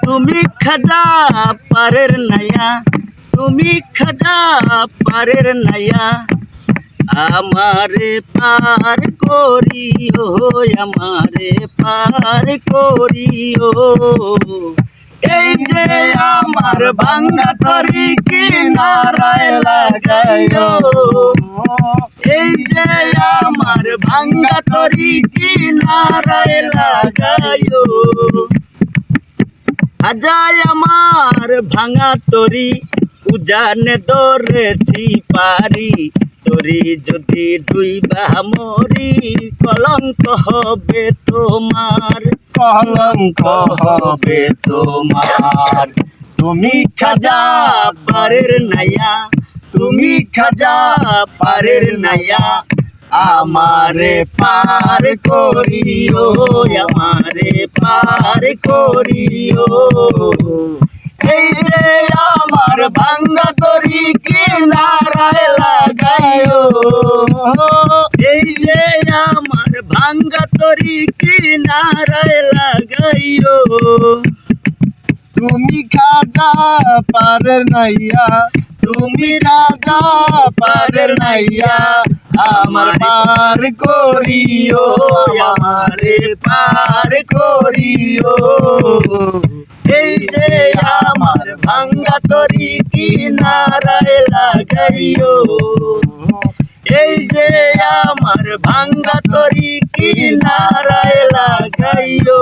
তুমি খাজা পারের নাইয়া, তুমি খাজা পারের নাইয়া, আমারে পার করিও, আমারে পার করিও। এই যে আমার ভাঙ্গা তরি কিনারায় লাগাইও, এই যে আমার ভাঙ্গা তরি কিনারায় লাগাইও। আজায় আমার ভাঙা তরি উজানে ধরেছি পারি, তরি যদি ডুইবা মরি কলঙ্ক হবে তোমার, কলঙ্ক হবে তোমার। তুমি খাজা পারের নাইয়া, তুমি খাজা পারের নাইয়া, আমারে পার করিও, আমারে পার করিও। এই যে আমার ভাঙ্গা তরি কিনারায় লাগাইও, এই যে আমার ভাঙ্গা তরি কিনারায় লাগাইও। তুমি খাজা পারের নাইয়া, তুমি রাজা পারের নাইয়া, আমার পার করিও, আমারে পার করিও। এই যে আমার ভাঙ্গা তরি কিনারায় লাগাইও, এই যে আমার ভাঙ্গা তরি কিনারায় লাগাইও।